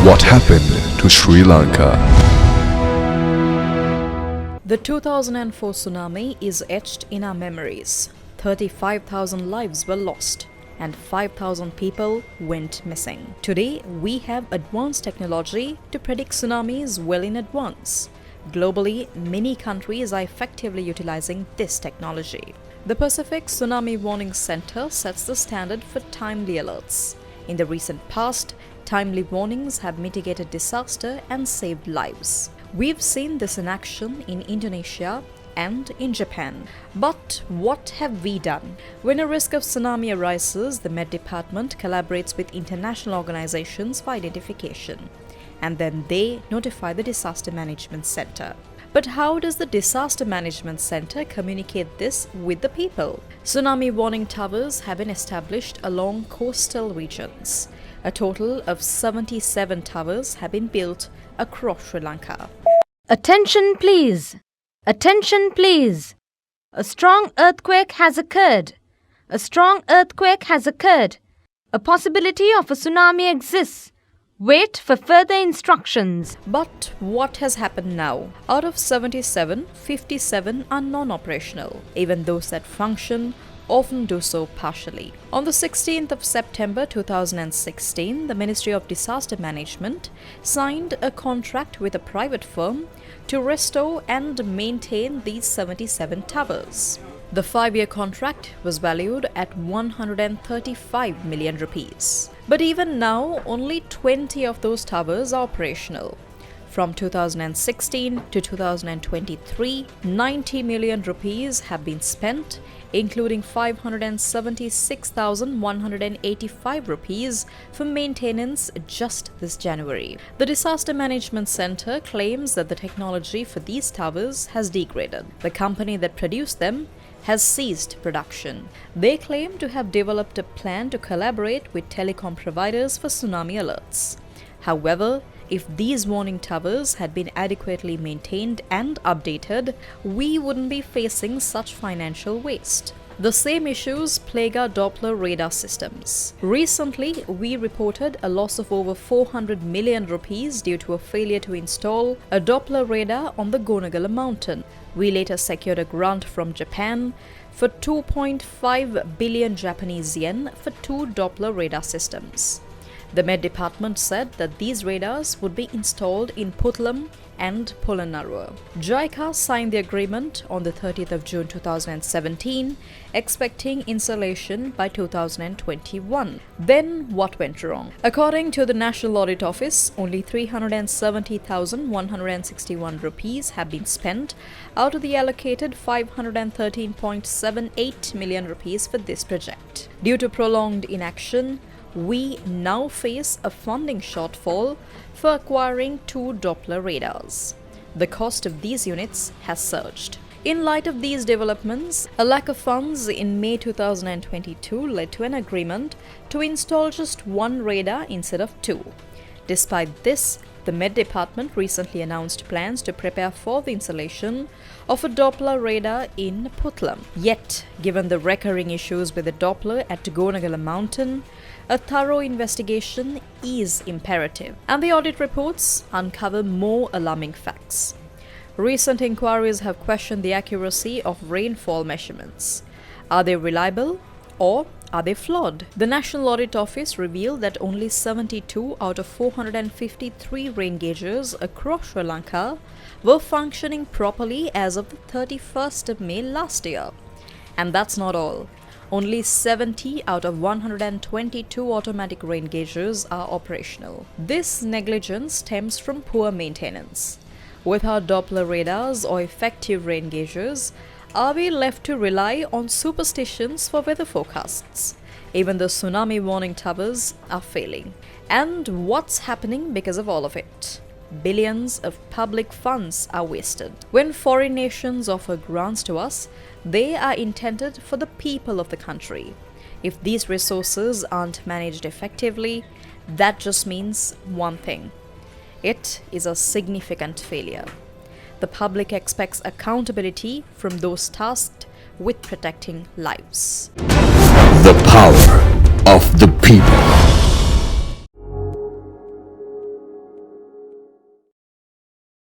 What happened to Sri Lanka? The 2004 tsunami is etched in our memories. 35,000 lives were lost and 5,000 people went missing. Today, we have advanced technology to predict tsunamis well in advance. Globally, many countries are effectively utilizing this technology. The Pacific Tsunami Warning Center sets the standard for timely alerts. In the recent past, timely warnings have mitigated disaster and saved lives. We've seen this in action in Indonesia and in Japan. But what have we done? When a risk of tsunami arises, the Met Department collaborates with international organizations for identification, and then they notify the Disaster Management Center. But how does the Disaster Management Center communicate this with the people? Tsunami warning towers have been established along coastal regions. A total of 77 towers have been built across Sri Lanka. Attention please! Attention please! A strong earthquake has occurred. A strong earthquake has occurred. A possibility of a tsunami exists. Wait for further instructions. But what has happened now? Out of 77, 57 are non-operational. Even those that function often do so partially. On the 16th of September 2016, the Ministry of Disaster Management signed a contract with a private firm to restore and maintain these 77 towers. The 5-year contract was valued at 135 million rupees. But even now, only 20 of those towers are operational. From 2016 to 2023, 90 million rupees have been spent, including 576,185 rupees for maintenance just this January. The Disaster Management Center claims that the technology for these towers has degraded. The company that produced them has ceased production. They claim to have developed a plan to collaborate with telecom providers for tsunami alerts. However, if these warning towers had been adequately maintained and updated, we wouldn't be facing such financial waste. The same issues plague our Doppler radar systems. Recently, we reported a loss of over 400 million rupees due to a failure to install a Doppler radar on the Gonagala mountain. We later secured a grant from Japan for 2.5 billion Japanese yen for 2 Doppler radar systems. The Met Department said that these radars would be installed in Puttalam and Polonnaruwa. JICA signed the agreement on the 30th of June 2017, expecting installation by 2021. Then what went wrong? According to the National Audit Office, only 370,161 rupees have been spent out of the allocated 513.78 million rupees for this project. Due to prolonged inaction, we now face a funding shortfall for acquiring 2 Doppler radars. The cost of these units has surged. In light of these developments, a lack of funds in May 2022 led to an agreement to install just 1 radar instead of 2. Despite this, the Met Department recently announced plans to prepare for the installation of a Doppler radar in Puttalam. Yet, given the recurring issues with the Doppler at Gonagala mountain, a thorough investigation is imperative, and the audit reports uncover more alarming facts. Recent inquiries have questioned the accuracy of rainfall measurements. Are they reliable or are they flawed? The National Audit Office revealed that only 72 out of 453 rain gauges across Sri Lanka were functioning properly as of the 31st of May last year. And that's not all. Only 70 out of 122 automatic rain gauges are operational. This negligence stems from poor maintenance. Without Doppler radars or effective rain gauges, are we left to rely on superstitions for weather forecasts? Even the tsunami warning towers are failing. And what's happening because of all of it? Billions of public funds are wasted. When foreign nations offer grants to us, they are intended for the people of the country. If these resources aren't managed effectively, that just means one thing. It is a significant failure. The public expects accountability from those tasked with protecting lives. The power of the people.